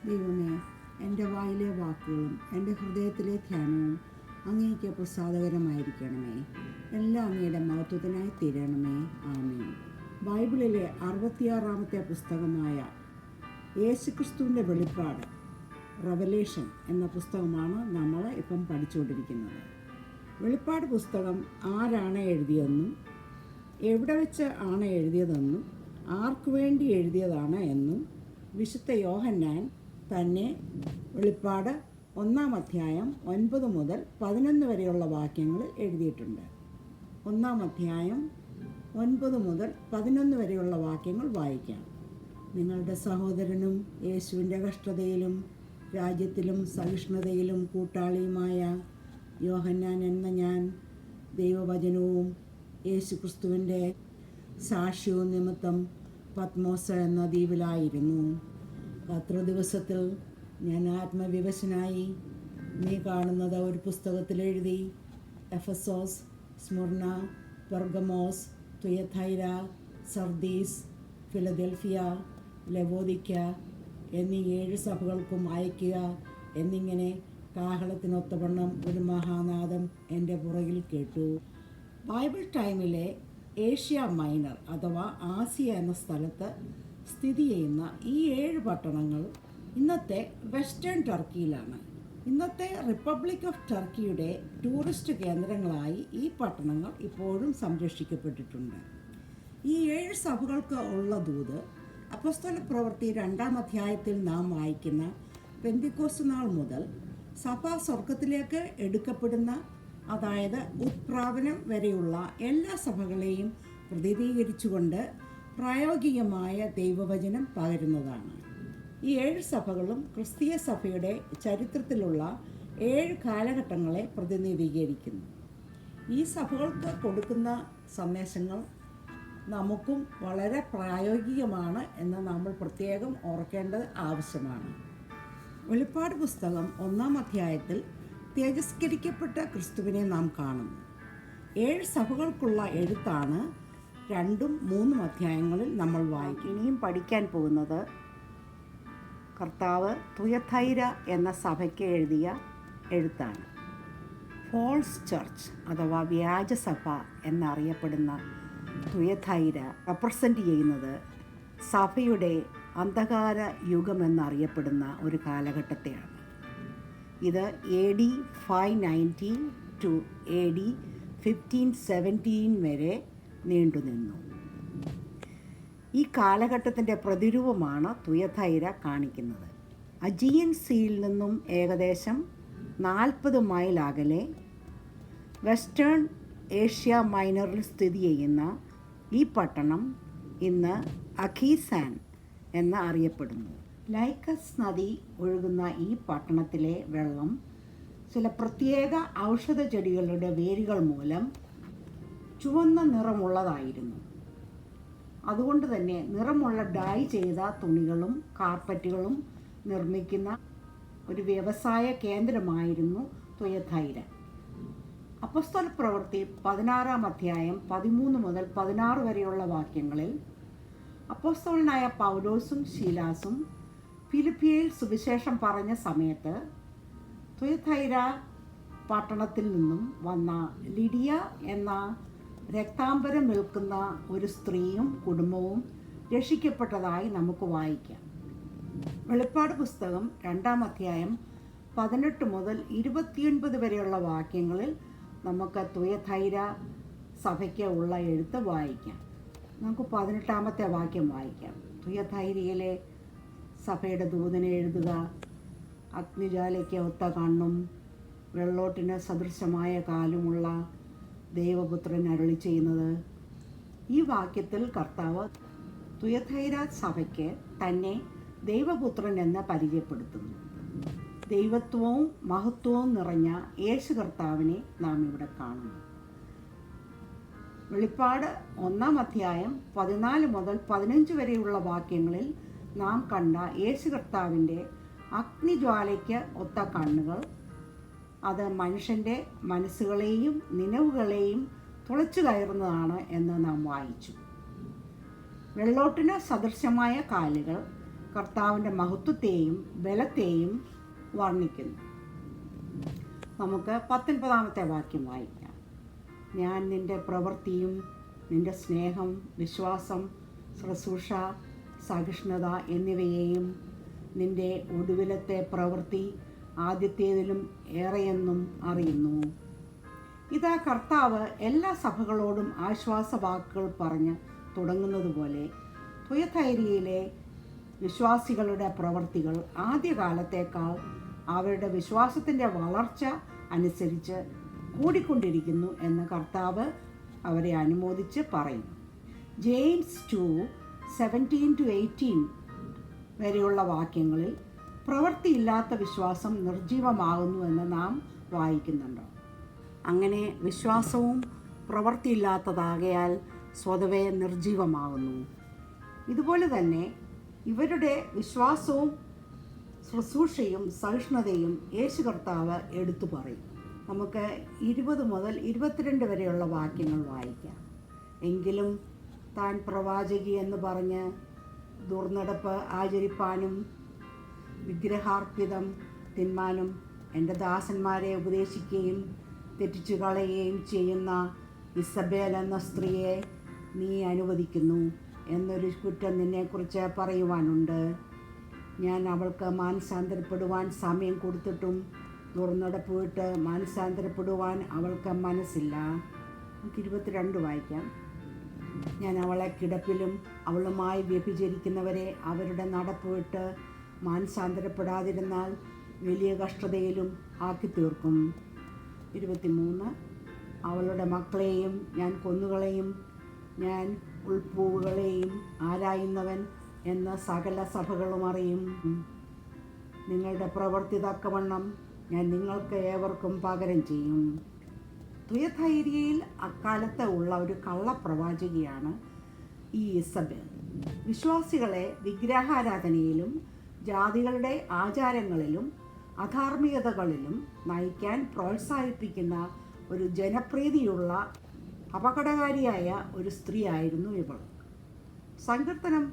ദൈവമേ, എൻ്റെ വായിലെ വാക്കുകളും എൻ്റെ ഹൃദയത്തിലെ ധ്യാനവും അങ്ങേക്ക് പ്രസാദകരമായിരിക്കണമേ. എല്ലാം അങ്ങയുടെ മഹത്വത്തിനായി തീരണമേ. ആമേൻ. ബൈബിളിലെ 66-ാമത്തെ പുസ്തകമായ യേശുക്രിസ്തുവിൻ്റെ വെളിപ്പാട്, റെവലേഷൻ എന്ന പുസ്തകമാണ് നമ്മൾ ഇപ്പം പഠിച്ചുകൊണ്ടിരിക്കുന്നത്. വെളിപ്പാട് പുസ്തകം ആരാണ് എഴുതിയതെന്നും എവിടെ വെച്ച് ആണ് എഴുതിയതെന്നും ആർക്കു വേണ്ടി എഴുതിയതാണ് എന്നും വിശുദ്ധ യോഹന്നാൻ തന്നെ വെളിപ്പാട് 1-ാം അധ്യായം 9 മുതൽ 11 വരെയുള്ള വാക്യങ്ങളിൽ എഴുതിയിട്ടുണ്ട്. 1-ാം അധ്യായം 9 മുതൽ 11 വരെയുള്ള വാക്യങ്ങൾ വായിക്കാം. നിങ്ങളുടെ സഹോദരനും യേശുവിൻ്റെ കഷ്ടതയിലും രാജ്യത്തിലും സഹിഷ്ണുതയിലും കൂട്ടാളിയുമായ യോഹന്നാൻ എന്ന ഞാൻ ദൈവവചനവും യേശുക്രിസ്തുവിൻ്റെ സാക്ഷ്യവും നിമിത്തം പത്മോസ് എന്ന ദ്വീപിലായിരുന്നു. ദിവസത്തിൽ ഞാൻ ആത്മവിവശനായി നീ കാണുന്നത് ഒരു പുസ്തകത്തിൽ എഴുതി എഫസോസ്, സ്മുർണ, പെർഗമോസ്, തുയഥൈര, സർദീസ്, ഫിലദൽഫിയ, ലവോദിക്ക എന്നീ 7 സഭകൾക്കും അയക്കുക എന്നിങ്ങനെ കാഹളത്തിനൊത്തവണ്ണം ഒരു മഹാനാദം എൻ്റെ പുറകിൽ കേട്ടു. ബൈബിൾ ടൈമിലെ ഏഷ്യ മൈനർ അഥവാ ആസിയ എന്ന സ്ഥലത്ത് സ്ഥിതി ചെയ്യുന്ന ഈ 7 പട്ടണങ്ങൾ ഇന്നത്തെ വെസ്റ്റേൺ ടർക്കിയിലാണ്. ഇന്നത്തെ റിപ്പബ്ലിക് ഓഫ് ടർക്കിയുടെ ടൂറിസ്റ്റ് കേന്ദ്രങ്ങളായി ഈ പട്ടണങ്ങൾ ഇപ്പോഴും സംരക്ഷിക്കപ്പെട്ടിട്ടുണ്ട്. ഈ 7 സഭകൾക്ക് ഉള്ള ദൂത് അപ്പോസ്തലപ്രവൃത്തി 2-ാം അധ്യായത്തിൽ നാം വായിക്കുന്ന പെന്തിക്കോസ്ത് നാൾ മുതൽ സഭ സ്വർഗത്തിലേക്ക് എടുക്കപ്പെടുന്ന, അതായത് ഉത്പ്രാപനം വരെയുള്ള എല്ലാ സഭകളെയും പ്രതിനിധീകരിച്ചുകൊണ്ട് പ്രായോഗികമായ ദൈവവചനം പകരുന്നതാണ്. ഈ 7 സഭകളും ക്രിസ്തീയ സഭയുടെ ചരിത്രത്തിലുള്ള 7 കാലഘട്ടങ്ങളെ പ്രതിനിധീകരിക്കുന്നു. ഈ സഭകൾക്ക് കൊടുക്കുന്ന സന്ദേശങ്ങൾ നമുക്കും വളരെ പ്രായോഗികമാണ് എന്ന് നമ്മൾ പ്രത്യേകം ഓർക്കേണ്ടത് ആവശ്യമാണ്. വെളിപ്പാട് പുസ്തകം 1-ാം അധ്യായത്തിൽ തേജസ്കരിക്കപ്പെട്ട ക്രിസ്തുവിനെ നാം കാണുന്നു. 7 സഭകൾക്കുള്ള എഴുത്താണ് 2-ഉം 3-ഉം അധ്യായങ്ങളിൽ നമ്മൾ വായിക്കും. ഇനിയും പഠിക്കാൻ പോകുന്നത് കർത്താവ് തുയഥൈര എന്ന സഭയ്ക്ക് എഴുതിയ എഴുത്താണ്. ഫോൾസ് ചർച്ച് അഥവാ വ്യാജസഭ എന്നറിയപ്പെടുന്ന തുയഥൈര റെപ്രസെൻ്റ് ചെയ്യുന്നത് സഭയുടെ അന്ധകാര യുഗമെന്നറിയപ്പെടുന്ന ഒരു കാലഘട്ടത്തെയാണ്. ഇത് AD 590 to AD 1517 വരെ നീണ്ടുനിന്നു. ഈ കാലഘട്ടത്തിൻ്റെ പ്രതിരൂപമാണ് തുയഥൈര കാണിക്കുന്നത്. അജിയൻ സീയിൽ നിന്നും ഏകദേശം 40 മൈൽ അകലെ വെസ്റ്റേൺ ഏഷ്യ മൈനറിൽ സ്ഥിതി ചെയ്യുന്ന ഈ പട്ടണം ഇന്ന് അഖീസാൻ എന്ന് അറിയപ്പെടുന്നു. ലൈക്കസ് നദി ഒഴുകുന്ന ഈ പട്ടണത്തിലെ വെള്ളം ചില പ്രത്യേക ഔഷധ ചെടികളുടെ വേരുകൾ മൂലം ചുവന്ന നിറമുള്ളതായിരുന്നു. അതുകൊണ്ട് തന്നെ നിറമുള്ള ഡൈ ചെയ്ത തുണികളും കാർപ്പറ്റുകളും നിർമ്മിക്കുന്ന ഒരു വ്യവസായ കേന്ദ്രമായിരുന്നു തുയഥൈര. അപ്പോസ്തലപ്രവൃത്തി 16-ാം അധ്യായം 13 മുതൽ 16 വരെയുള്ള വാക്യങ്ങളിൽ അപ്പോസ്തലനായ പൗലോസും ശീലാസും ഫിലിപ്പിയിൽ സുവിശേഷം പറഞ്ഞ സമയത്ത് തുയഥൈര പട്ടണത്തിൽ നിന്നും വന്ന ലിഡിയ എന്ന രക്താംബരം വിൽക്കുന്ന ഒരു സ്ത്രീയും കുടുംബവും രക്ഷിക്കപ്പെട്ടതായി നമുക്ക് വായിക്കാം. വെളിപ്പാട് പുസ്തകം 2-ാം അധ്യായം 18 മുതൽ 29 വരെയുള്ള വാക്യങ്ങളിൽ നമുക്ക് തുയഥൈര സഭയ്ക്ക് ഉള്ള എഴുത്ത് വായിക്കാം. നമുക്ക് 18-ാമത്തെ വാക്യം വായിക്കാം. തുയഥൈരയിലെ സഭയുടെ ദൂതനെ എഴുതുക, അഗ്നിജ്വാലയ്ക്ക് ഒത്ത കണ്ണും വെള്ളോട്ടിന് സദൃശമായ കാലുമുള്ള ദൈവപുത്രൻ അരുളി ചെയ്യുന്നത്. ഈ വാക്യത്തിൽ കർത്താവ് തുയഥൈര സഭയ്ക്ക് തന്നെ ദൈവപുത്രൻ എന്ന് പരിചയപ്പെടുത്തുന്നു. ദൈവത്വവും മഹത്വവും നിറഞ്ഞ യേശു കർത്താവിനെ നാം ഇവിടെ കാണുന്നു. വെളിപ്പാട് 1-ാം അധ്യായം 14 മുതൽ 15 വരെയുള്ള വാക്യങ്ങളിൽ നാം കണ്ട യേശു കർത്താവിൻ്റെ അഗ്നിജ്വാലയ്ക്ക് ഒത്ത കണ്ണുകൾ, അത് മനുഷ്യൻ്റെ മനസ്സുകളെയും നിലവുകളെയും തുളച്ചു കയറുന്നതാണ് എന്ന് നാം വായിച്ചു. വെള്ളോട്ടിന് സദൃശമായ കാലുകൾ കർത്താവിൻ്റെ മഹത്വത്തെയും ബലത്തെയും വർണ്ണിക്കുന്നു. നമുക്ക് 19 വാക്യം വായിക്കാം. ഞാൻ നിൻ്റെ പ്രവൃത്തിയും നിൻ്റെ സ്നേഹം, വിശ്വാസം, ശുശ്രൂഷ, സഹിഷ്ണുത എന്നിവയെയും നിൻ്റെ ഒടുവിലത്തെ പ്രവൃത്തി ആദ്യത്തേതിലും ഏറെയെന്നും അറിയുന്നു. ഇതാ കർത്താവ് എല്ലാ സഭകളോടും ആശ്വാസവാക്കുകൾ പറഞ്ഞ് തുടങ്ങുന്നത് പോലെ തുയഥൈരയിലെ വിശ്വാസികളുടെ പ്രവൃത്തികൾ ആദ്യകാലത്തേക്കാൾ അവരുടെ വിശ്വാസത്തിൻ്റെ വളർച്ച അനുസരിച്ച് കൂടിക്കൊണ്ടിരിക്കുന്നു എന്ന് കർത്താവ് അവരെ അനുമോദിച്ച് പറയുന്നു. ജെയിംസ് 2:17-18 വരെയുള്ള വാക്യങ്ങളിൽ പ്രവൃത്തിയില്ലാത്ത വിശ്വാസം നിർജീവമാകുന്നുവെന്ന് നാം വായിക്കുന്നുണ്ട്. അങ്ങനെ വിശ്വാസവും പ്രവൃത്തിയില്ലാത്തതാകയാൽ സ്വതവേ നിർജീവമാകുന്നു. ഇതുപോലെ തന്നെ ഇവരുടെ വിശ്വാസവും ശുശ്രൂഷയും സഹിഷ്ണുതയും യേശു കർത്താവ് എടുത്തു പറയും. നമുക്ക് 20 മുതൽ 22 വരെയുള്ള വാക്യങ്ങൾ വായിക്കാം. എങ്കിലും താൻ പ്രവാചകി എന്ന് പറഞ്ഞ് ദുർനടപ്പ് ആചരിപ്പാനും വിഗ്രഹാർപ്പിതം തിന്മാനും എൻ്റെ ദാസന്മാരെ ഉപദേശിക്കുകയും തെറ്റിച്ചു കളയുകയും ചെയ്യുന്ന ഇസബേൽ എന്ന സ്ത്രീയെ നീ അനുവദിക്കുന്നു എന്നൊരു കുറ്റം നിന്നെക്കുറിച്ച് പറയുവാനുണ്ട്. ഞാൻ അവൾക്ക് മാനസാന്തരപ്പെടുവാൻ സമയം കൊടുത്തിട്ടും ദുർനടപ്പ് വിട്ട് മാനസാന്തരപ്പെടുവാൻ അവൾക്ക് മനസ്സില്ല. നമുക്ക് 22 വായിക്കാം. ഞാൻ അവളെ കിടപ്പിലും അവളുമായി വ്യഭിചരിക്കുന്നവരെ അവരുടെ നടപ്പ് വിട്ട് മാനസാന്തരപ്പെടാതിരുന്നാൽ വലിയ കഷ്ടതയിലും ആക്കി തീർക്കും. 23 അവളുടെ മക്കളെയും ഞാൻ കൊന്നുകളയും, ഞാൻ ഉൾപ്പൂവുകളെയും ആരായുന്നവൻ എന്ന് സകല സഭകളും അറിയും. നിങ്ങളുടെ പ്രവൃത്തി തക്കവണ്ണം ഞാൻ നിങ്ങൾക്ക് ഏവർക്കും പകരം ചെയ്യും. തുയഥൈര്യയിൽ അക്കാലത്ത് ഉള്ള ഒരു കള്ളപ്രവാചകിയാണ് ഈ ഇസബേൽ. വിശ്വാസികളെ വിഗ്രഹാരാധനയിലും ജാതികളുടെ ആചാരങ്ങളിലും അധാർമികതകളിലും നയിക്കാൻ പ്രോത്സാഹിപ്പിക്കുന്ന ഒരു ജനപ്രീതിയുള്ള അപകടകാരിയായ ഒരു സ്ത്രീ ആയിരുന്നു ഇവൾ. സങ്കീർത്തനം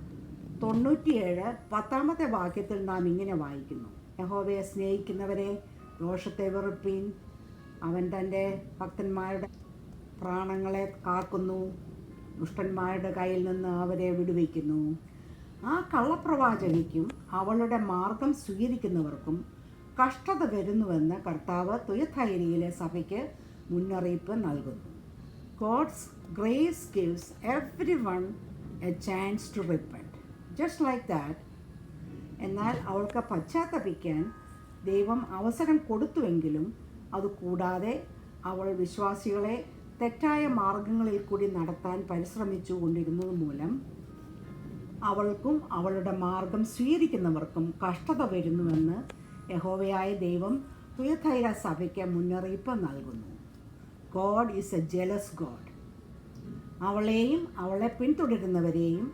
97 വാക്യത്തിൽ നാം ഇങ്ങനെ വായിക്കുന്നു. യഹോവയെ സ്നേഹിക്കുന്നവരെ ദോഷത്തെ വെറുപ്പീൻ, അവൻ തൻ്റെ ഭക്തന്മാരുടെ പ്രാണങ്ങളെ കാക്കുന്നു, ദുഷ്ടന്മാരുടെ കയ്യിൽ നിന്ന് അവരെ വിടുവിക്കുന്നു. ആ കള്ളപ്രവാചകിക്കും അവളുടെ മാർഗം സ്വീകരിക്കുന്നവർക്കും കഷ്ടത വരുന്നുവെന്ന് കർത്താവ് തുയഥൈരയിലെ സഭയ്ക്ക് മുന്നറിയിപ്പ് നൽകുന്നു. God's grace gives everyone a chance to repent. Just like that. എന്നാൽ അവൾക്ക് പശ്ചാത്തപിക്കാൻ ദൈവം അവസരം കൊടുത്തുവെങ്കിലും അതുകൂടാതെ അവൾ വിശ്വാസികളെ തെറ്റായ മാർഗങ്ങളിൽ കൂടി നടത്താൻ പരിശ്രമിച്ചു കൊണ്ടിരുന്നത് മൂലം അവൾക്കും അവളുടെ മാർഗം സ്വീകരിക്കുന്നവർക്കും കഷ്ടത വരുന്നുവെന്ന് യഹോവയായ ദൈവം തുയഥൈര സഭയ്ക്ക് മുന്നറിയിപ്പ് നൽകുന്നു. God is A jealous God. അവളെയും അവളെ പിന്തുടരുന്നവരെയും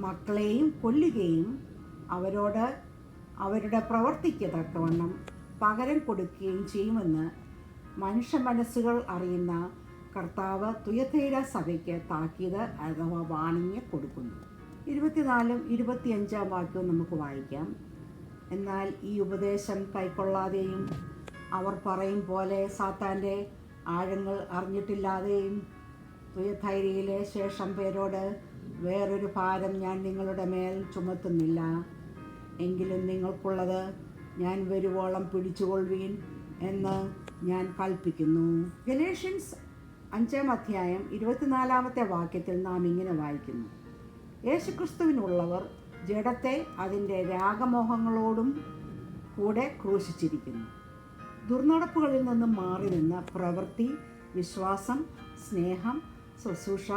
മക്കളെയും കൊല്ലുകയും അവരോട് അവരുടെ പ്രവർത്തിക്ക് തക്കവണ്ണം പകരം കൊടുക്കുകയും ചെയ്യുമെന്ന് മനുഷ്യ മനസ്സുകൾ അറിയുന്ന കർത്താവ് തുയഥൈര സഭയ്ക്ക് താക്കീത് അഥവാ വാണിംഗ് കൊടുക്കുന്നു. 24-25 വാക്യവും നമുക്ക് വായിക്കാം. എന്നാൽ ഈ ഉപദേശം കൈക്കൊള്ളാതെയും അവർ പറയും പോലെ സാത്താൻ്റെ ആഴങ്ങൾ അറിഞ്ഞിട്ടില്ലാതെയും തുയഥൈരയിലെ ശേഷം പേരോട് വേറൊരു ഭാരം ഞാൻ നിങ്ങളുടെ മേൽ ചുമത്തുന്നില്ല. എങ്കിലും നിങ്ങൾക്കുള്ളത് ഞാൻ വരുവോളം പിടിച്ചുകൊള്ളുവീൻ എന്ന് ഞാൻ കൽപ്പിക്കുന്നു. ഗലേഷ്യൻസ് 5-24 വാക്യത്തിൽ നാം ഇങ്ങനെ വായിക്കുന്നു. യേശുക്രിസ്തുവിനുള്ളവർ ജഡത്തെ അതിൻ്റെ രാഗമോഹങ്ങളോടും കൂടെ ക്രൂശിച്ചിരിക്കുന്നു. ദുർനടപ്പുകളിൽ നിന്നും മാറി നിന്ന് പ്രവൃത്തി, വിശ്വാസം, സ്നേഹം, ശുശ്രൂഷ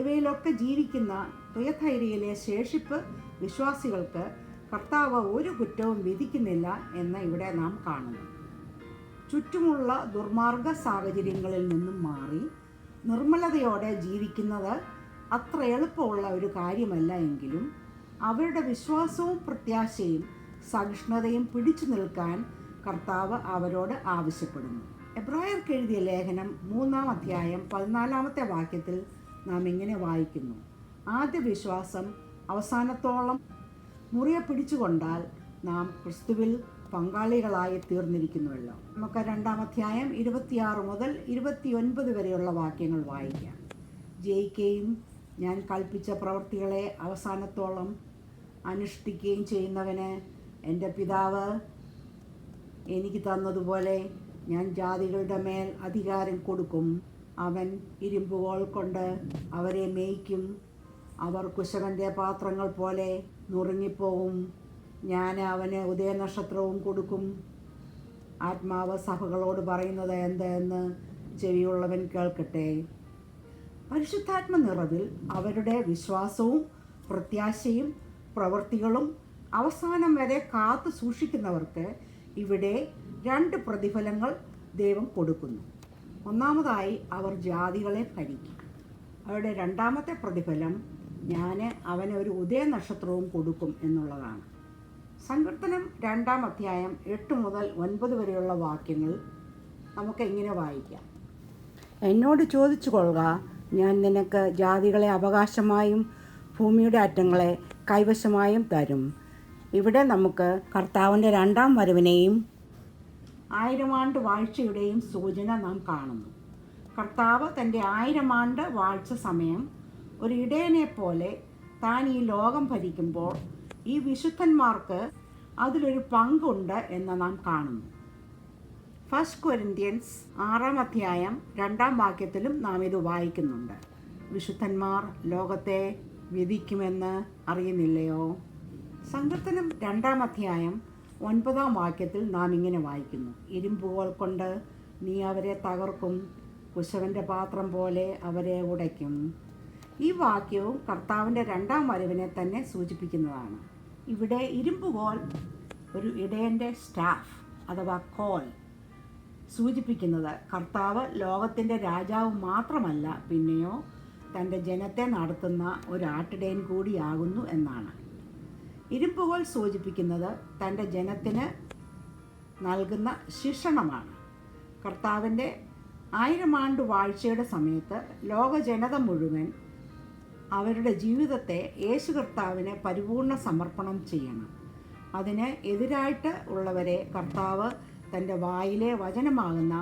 ഇവയിലൊക്കെ ജീവിക്കുന്ന തുയഥൈരയിലെ ശേഷിപ്പ് വിശ്വാസികൾക്ക് കർത്താവ് ഒരു കുറ്റവും വിധിക്കുന്നില്ല എന്ന് ഇവിടെ നാം കാണുന്നു. ചുറ്റുമുള്ള ദുർമാർഗ സാഹചര്യങ്ങളിൽ നിന്നും മാറി നിർമ്മലതയോടെ ജീവിക്കുന്നത് അത്ര എളുപ്പമുള്ള ഒരു കാര്യമല്ല. എങ്കിലും അവരുടെ വിശ്വാസവും പ്രത്യാശയും സഹിഷ്ണുതയും പിടിച്ചു നിൽക്കാൻ കർത്താവ് അവരോട് ആവശ്യപ്പെടുന്നു. എബ്രായർക്ക് എഴുതിയ ലേഖനം 3-14 വാക്യത്തിൽ നാം ഇങ്ങനെ വായിക്കുന്നു. ആദ്യ വിശ്വാസം അവസാനത്തോളം മുറിയെ പിടിച്ചുകൊണ്ടാൽ നാം ക്രിസ്തുവിൽ പങ്കാളികളായി തീർന്നിരിക്കുന്നുവല്ലോ. നമുക്ക് 2-ാം അധ്യായം 26 മുതൽ 29 വരെയുള്ള വാക്യങ്ങൾ വായിക്കാം. ജയിക്കുകയും ഞാൻ കൽപ്പിച്ച പ്രവൃത്തികളെ അവസാനത്തോളം അനുഷ്ഠിക്കുകയും ചെയ്യുന്നവന് എൻ്റെ പിതാവ് എനിക്ക് തന്നതുപോലെ ഞാൻ ജാതികളുടെ മേൽ അധികാരം കൊടുക്കും. അവൻ ഇരുമ്പുകോൽ കൊണ്ട് അവരെ മേയ്ക്കും. അവർ കുശവൻ്റെ പാത്രങ്ങൾ പോലെ നുറുങ്ങിപ്പോവും. ഞാൻ അവന് ഉദയനക്ഷത്രവും കൊടുക്കും. ആത്മാവ് സഭകളോട് പറയുന്നത് എന്തെന്ന് ചെവിയുള്ളവൻ കേൾക്കട്ടെ. പരിശുദ്ധാത്മ നിറവിൽ അവരുടെ വിശ്വാസവും പ്രത്യാശയും പ്രവൃത്തികളും അവസാനം വരെ കാത്തു സൂക്ഷിക്കുന്നവർക്ക് ഇവിടെ 2 പ്രതിഫലങ്ങൾ ദൈവം കൊടുക്കുന്നു. ഒന്നാമതായി അവർ ജാതികളെ ഭരിക്കും. അവരുടെ 2ാമത്തെ പ്രതിഫലം ഞാൻ അവന് ഒരു ഉദയനക്ഷത്രവും കൊടുക്കും എന്നുള്ളതാണ്. സങ്കീർത്തനം 2-ാം അധ്യായം 8 മുതൽ 9 വരെയുള്ള വാക്യങ്ങൾ നമുക്ക് ഇങ്ങനെ വായിക്കാം. എന്നോട് ചോദിച്ചു കൊള്ളുക, ഞാൻ നിനക്ക് ജാതികളെ അവകാശമായും ഭൂമിയുടെ അറ്റങ്ങളെ കൈവശമായും തരും. ഇവിടെ നമുക്ക് കർത്താവിൻ്റെ 2ാം വരവിനെയും 1000 ആണ്ട് വാഴ്ചയുടെയും സൂചന നാം കാണുന്നു. കർത്താവ് തൻ്റെ 1000 ആണ്ട് വാഴ്ച സമയം ഒരു ഇടയനെ പോലെ താൻ ഈ ലോകം ഭരിക്കുമ്പോൾ ഈ വിശുദ്ധന്മാർക്ക് അതിലൊരു പങ്കുണ്ട് എന്ന് നാം കാണുന്നു. 1 കൊരിന്ത്യൻസ് 6-ാം അധ്യായം 2-ാം വാക്യത്തിലും നാം ഇത് വായിക്കുന്നുണ്ട്. വിശുദ്ധന്മാർ ലോകത്തെ വിധിക്കുമെന്ന് അറിയുന്നില്ലയോ? സങ്കീർത്തനം 2-ാം അധ്യായം 9-ാം വാക്യത്തിൽ നാം ഇങ്ങനെ വായിക്കുന്നു. ഇരുമ്പുകോൽ കൊണ്ട് നീ അവരെ തകർക്കും, കുശവൻ്റെ പാത്രം പോലെ അവരെ ഉടയ്ക്കും. ഈ വാക്യവും കർത്താവിൻ്റെ 2ാം വരവിനെ തന്നെ സൂചിപ്പിക്കുന്നതാണ്. ഇവിടെ ഇരുമ്പുകോൽ ഒരു ഇടയൻ്റെ സ്റ്റാഫ് അഥവാ കോൽ സൂചിപ്പിക്കുന്നത് കർത്താവ് ലോകത്തിൻ്റെ രാജാവ് മാത്രമല്ല, പിന്നെയോ തൻ്റെ ജനത്തെ നടത്തുന്ന ഒരു ആട്ടിടയൻ കൂടിയാകുന്നു എന്നാണ്. ഇരുമ്പുകോൽ സൂചിപ്പിക്കുന്നത് തൻ്റെ ജനത്തിന് നൽകുന്ന ശിക്ഷണമാണ്. കർത്താവിൻ്റെ 1000 ആണ്ട് വാഴ്ചയുടെ സമയത്ത് ലോക ജനത മുഴുവൻ അവരുടെ ജീവിതത്തെ യേശു കർത്താവിന് പരിപൂർണ സമർപ്പണം ചെയ്യണം. അതിന് എതിരായിട്ട് ഉള്ളവരെ കർത്താവ് തൻ്റെ വായിലെ വചനമാകുന്ന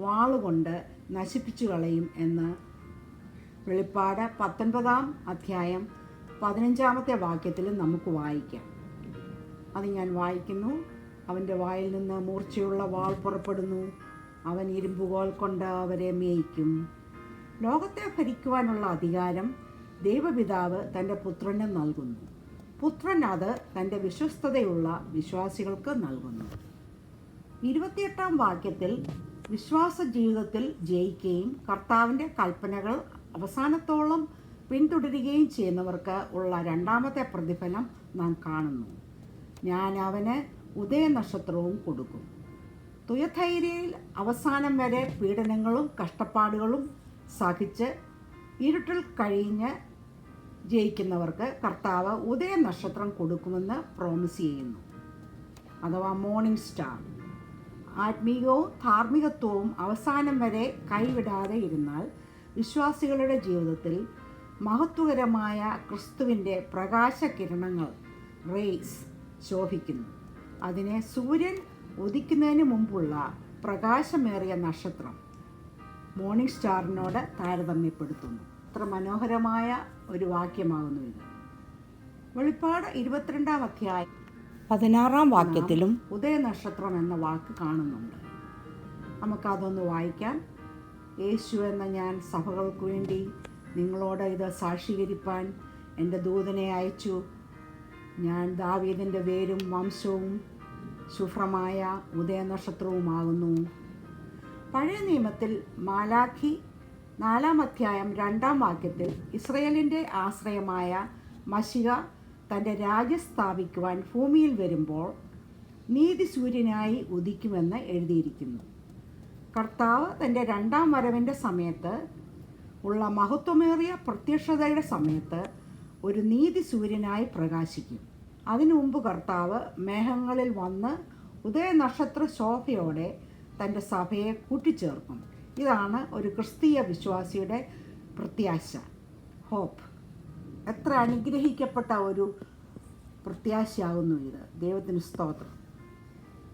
വാളുകൊണ്ട് നശിപ്പിച്ചു കളയും എന്ന് വെളിപ്പാട് 19-ാം അധ്യായം 15-ാമത്തെ വാക്യത്തിൽ നമുക്ക് വായിക്കാം. അത് ഞാൻ വായിക്കുന്നു. അവൻ്റെ വായിൽ നിന്ന് മൂർച്ചയുള്ള വാൾ പുറപ്പെടുന്നു. അവൻ ഇരുമ്പുകോൽ കൊണ്ട് അവരെ മേയ്ക്കും. ലോകത്തെ ഭരിക്കുവാനുള്ള അധികാരം ദൈവപിതാവ് തൻ്റെ പുത്രന് നൽകുന്നു. പുത്രൻ അത് തൻ്റെ വിശ്വസ്തതയുള്ള വിശ്വാസികൾക്ക് നൽകുന്നു. 28-ാം വാക്യത്തിൽ വിശ്വാസ ജീവിതത്തിൽ ജയിക്കുകയും കർത്താവിൻ്റെ കൽപ്പനകൾ അവസാനത്തോളം പിന്തുടരുകയും ചെയ്യുന്നവർക്ക് ഉള്ള 2ാമത്തെ പ്രതിഫലം നാം കാണുന്നു. ഞാൻ അവന് ഉദയനക്ഷത്രവും കൊടുക്കും. തുയഥൈരയിൽ അവസാനം വരെ പീഡനങ്ങളും കഷ്ടപ്പാടുകളും സഹിച്ച് ഇരുട്ടിൽ കഴിഞ്ഞ് ജയിക്കുന്നവർക്ക് കർത്താവ് ഉദയനക്ഷത്രം കൊടുക്കുമെന്ന് പ്രോമിസ് ചെയ്യുന്നു, അഥവാ മോർണിംഗ് സ്റ്റാർ. ആത്മീയവും ധാർമ്മികത്വവും അവസാനം വരെ കൈവിടാതെ ഇരുന്നാൽ വിശ്വാസികളുടെ ജീവിതത്തിൽ മഹത്വകരമായ ക്രിസ്തുവിൻ്റെ പ്രകാശകിരണങ്ങൾ റേസ് ശോഭിക്കുന്നു. അതിനെ സൂര്യൻ ഉദിക്കുന്നതിന് മുമ്പുള്ള പ്രകാശമേറിയ നക്ഷത്രം മോർണിംഗ് സ്റ്റാറിനോട് താരതമ്യപ്പെടുത്തുന്നു. അത്ര മനോഹരമായ ഒരു വാക്യമാകുന്നു ഇത്. വെളിപ്പാട് 22-ാം അധ്യായം 16-ാം വാക്യത്തിലും ഉദയനക്ഷത്രം എന്ന വാക്ക് കാണുന്നുണ്ട്. നമുക്കതൊന്ന് വായിക്കാം. യേശു എന്ന ഞാൻ സഭകൾക്ക് വേണ്ടി നിങ്ങളോട് ഇത് സാക്ഷീകരിപ്പാൻ എൻ്റെ ദൂതനെ അയച്ചു. ഞാൻ ദാവീദിൻ്റെ വേരും വംശവും ശുഭ്രമായ ഉദയനക്ഷത്രവുമാകുന്നു. പഴയ നിയമത്തിൽ മാലാഖി 4-ാം അധ്യായം 2-ാം വാക്യത്തിൽ ഇസ്രയേലിൻ്റെ ആശ്രയമായ മശിഹ തൻ്റെ രാജ്യം സ്ഥാപിക്കുവാൻ ഭൂമിയിൽ വരുമ്പോൾ നീതി സൂര്യനായി ഉദിക്കുമെന്ന് എഴുതിയിരിക്കുന്നു. കർത്താവ് തൻ്റെ 2ാം വരവിൻ്റെ സമയത്ത് ഉള്ള മഹത്വമേറിയ പ്രത്യക്ഷതയുടെ സമയത്ത് ഒരു നീതി സൂര്യനായി പ്രകാശിക്കും. അതിനു മുമ്പ് കർത്താവ് മേഘങ്ങളിൽ വന്ന് ഉദയനക്ഷത്ര ശോഭയോടെ തൻ്റെ സഭയെ കൂട്ടിച്ചേർക്കും. ഇതാണ് ഒരു ക്രിസ്തീയ വിശ്വാസിയുടെ പ്രത്യാശ, ഹോപ്പ്. എത്ര അനുഗ്രഹിക്കപ്പെട്ട ഒരു പ്രത്യാശയാകുന്നു ഇത്. ദൈവത്തിന് സ്തോത്രം.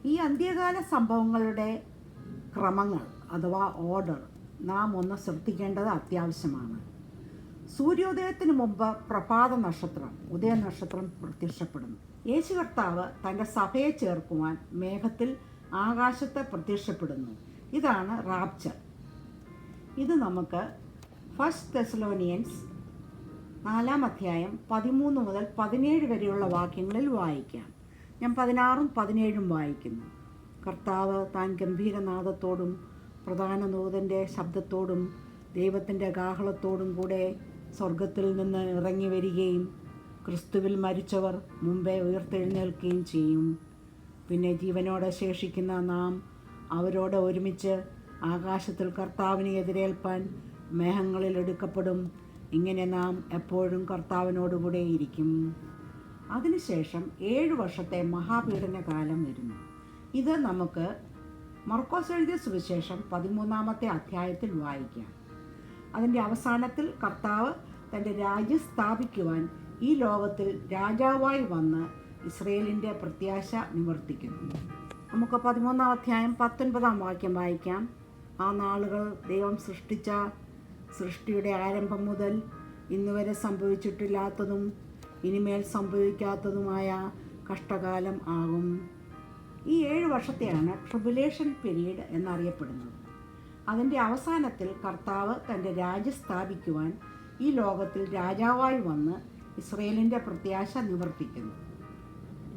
ഈ അന്ത്യകാല സംഭവങ്ങളുടെ ക്രമങ്ങൾ അഥവാ ഓർഡർ നാം ഒന്ന് ശ്രദ്ധിക്കേണ്ടത് അത്യാവശ്യമാണ്. സൂര്യോദയത്തിന് മുമ്പ് പ്രഭാത നക്ഷത്രം, ഉദയനക്ഷത്രം പ്രത്യക്ഷപ്പെടുന്നു. യേശു കർത്താവ് തൻ്റെ സഭയെ ചേർക്കുവാൻ മേഘത്തിൽ ആകാശത്ത് പ്രത്യക്ഷപ്പെടുന്നു. ഇതാണ് റാപ്ചർ. ഇത് നമുക്ക് 1 തെസ്സലോനിയൻസ് 4 അധ്യായം 13 മുതൽ 17 വരെയുള്ള വാക്യങ്ങളിൽ വായിക്കാം. ഞാൻ 16ഉം 17ഉം വായിക്കുന്നു. കർത്താവ് താൻ ഗംഭീരനാദത്തോടും പ്രധാന ദൂതൻ്റെ ശബ്ദത്തോടും ദൈവത്തിൻ്റെ കാഹളത്തോടും കൂടെ സ്വർഗത്തിൽ നിന്ന് ഇറങ്ങി വരികയും ക്രിസ്തുവിൽ മരിച്ചവർ മുമ്പേ ഉയർത്തെഴുന്നേൽക്കുകയും ചെയ്യും. പിന്നെ ജീവനോടെ ശേഷിക്കുന്ന നാം അവരോട് ഒരുമിച്ച് ആകാശത്തിൽ കർത്താവിനെ എതിരേൽപ്പാൻ മേഘങ്ങളിൽ എടുക്കപ്പെടും. ഇങ്ങനെ നാം എപ്പോഴും കർത്താവിനോടുകൂടെ ഇരിക്കും. അതിനുശേഷം 7 വർഷത്തെ മഹാപീഡനകാലം വരുന്നു. ഇത് നമുക്ക് മർക്കോസ് എഴുതിയ സുവിശേഷം 13-ാമത്തെ അധ്യായത്തിൽ വായിക്കാം. അതിൻ്റെ അവസാനത്തിൽ കർത്താവ് തൻ്റെ രാജ്യം സ്ഥാപിക്കുവാൻ ഈ ലോകത്തിൽ രാജാവായി വന്ന് ഇസ്രയേലിൻ്റെ പ്രത്യാശ നിവർത്തിക്കുന്നു. നമുക്ക് 13-ാം അധ്യായം 19-ാം വാക്യം വായിക്കാം. ആ നാളുകൾ ദൈവം സൃഷ്ടിച്ച സൃഷ്ടിയുടെ ആരംഭം മുതൽ ഇന്നുവരെ സംഭവിച്ചിട്ടില്ലാത്തതും ഇനിമേൽ സംഭവിക്കാത്തതുമായ കഷ്ടകാലം ആകും. ഈ 7 വർഷത്തെയാണ് ട്രിബുലേഷൻ പീരീഡ് എന്നറിയപ്പെടുന്നത്. അതിൻ്റെ അവസാനത്തിൽ കർത്താവ് തൻ്റെ രാജ്യം സ്ഥാപിക്കുവാൻ ഈ ലോകത്തിൽ രാജാവായി വന്ന് ഇസ്രയേലിൻ്റെ പ്രത്യാശ നിവർത്തിക്കുന്നു.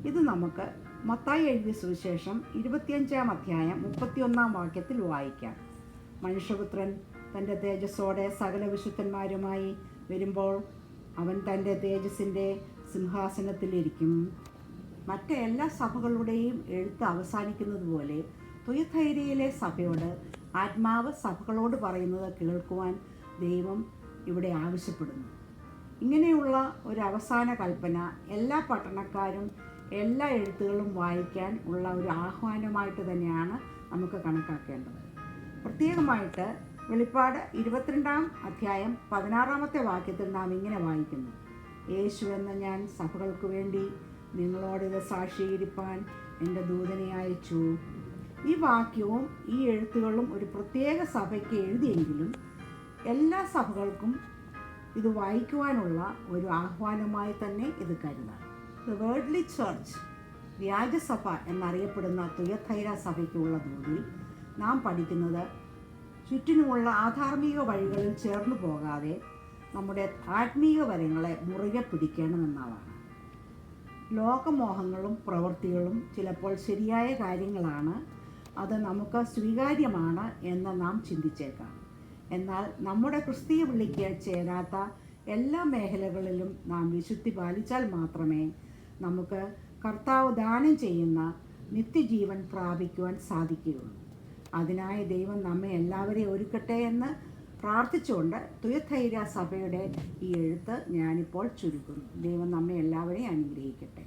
ഇത് നമുക്ക് മത്തായി എഴുതിയ സുവിശേഷം 25-ാം അധ്യായം 31-ാം വാക്യത്തിൽ വായിക്കാം. മനുഷ്യപുത്രൻ തൻ്റെ തേജസ്സോടെ സകല വിശുദ്ധന്മാരുമായി വരുമ്പോൾ അവൻ തൻ്റെ തേജസ്സിൻ്റെ സിംഹാസനത്തിലിരിക്കും. മറ്റ് എല്ലാ സഭകളുടെയും എഴുത്ത് അവസാനിക്കുന്നത് പോലെ തുയഥൈരയിലെ സഭയോട് ആത്മാവ് സഭകളോട് പറയുന്നത് കേൾക്കുവാൻ ദൈവം ഇവിടെ ആവശ്യപ്പെടുന്നു. ഇങ്ങനെയുള്ള ഒരു അവസാന കൽപ്പന എല്ലാ പട്ടണക്കാരും എല്ലാ എഴുത്തുകളും വായിക്കാൻ ഉള്ള ഒരു ആഹ്വാനമായിട്ട് തന്നെയാണ് നമുക്ക് കണക്കാക്കേണ്ടത്. പ്രത്യേകമായിട്ട് വെളിപ്പാട് 22-ാം അധ്യായം 16-ാമത്തെ വാക്യത്തിൽ നാം ഇങ്ങനെ വായിക്കുന്നു. യേശു എന്ന ഞാൻ സഭകൾക്ക് വേണ്ടി നിങ്ങളോടിത് സാക്ഷീകരിപ്പാൻ എൻ്റെ ദൂതനെ അയച്ചു. ഈ വാക്യവും ഈ എഴുത്തുകളും ഒരു പ്രത്യേക സഭയ്ക്ക് എഴുതിയെങ്കിലും എല്ലാ സഭകൾക്കും ഇത് വായിക്കുവാനുള്ള ഒരു ആഹ്വാനമായി തന്നെ ഇത് കരുതാം. ദ വേർഡ്ലി ചർച്ച്, വ്യാജസഭ എന്നറിയപ്പെടുന്ന തുയഥൈര സഭയ്ക്കുള്ള ദൂതിൽ നാം പഠിക്കുന്നത് ചുറ്റിനുമുള്ള ആധാർമിക വഴികളിൽ ചേർന്നു പോകാതെ നമ്മുടെ ആത്മീക വരങ്ങളെ മുറുകെ പിടിക്കണമെന്നാണ്. ലോകമോഹങ്ങളും പ്രവൃത്തികളും ചിലപ്പോൾ ശരിയായ കാര്യങ്ങളാണ്, അത് നമുക്ക് സ്വീകാര്യമാണ് എന്ന് നാം ചിന്തിച്ചേക്കാം. എന്നാൽ നമ്മുടെ ക്രിസ്തീയ വിളിക്ക് ചേരാത്ത എല്ലാ മേഖലകളിലും നാം വിശുദ്ധി പാലിച്ചാൽ മാത്രമേ നമുക്ക് കർത്താവ് ദാനം ചെയ്യുന്ന നിത്യജീവൻ പ്രാപിക്കുവാൻ സാധിക്കുകയുള്ളൂ. അതിനായി ദൈവം നമ്മെ എല്ലാവരെയും ഒരുക്കട്ടെ എന്ന് പ്രാർത്ഥിച്ചുകൊണ്ട് തുയഥൈര സഭയുടെ ഈ എഴുത്ത് ഞാനിപ്പോൾ ചുരുക്കുന്നു. ദൈവം നമ്മെ എല്ലാവരെയും അനുഗ്രഹിക്കട്ടെ.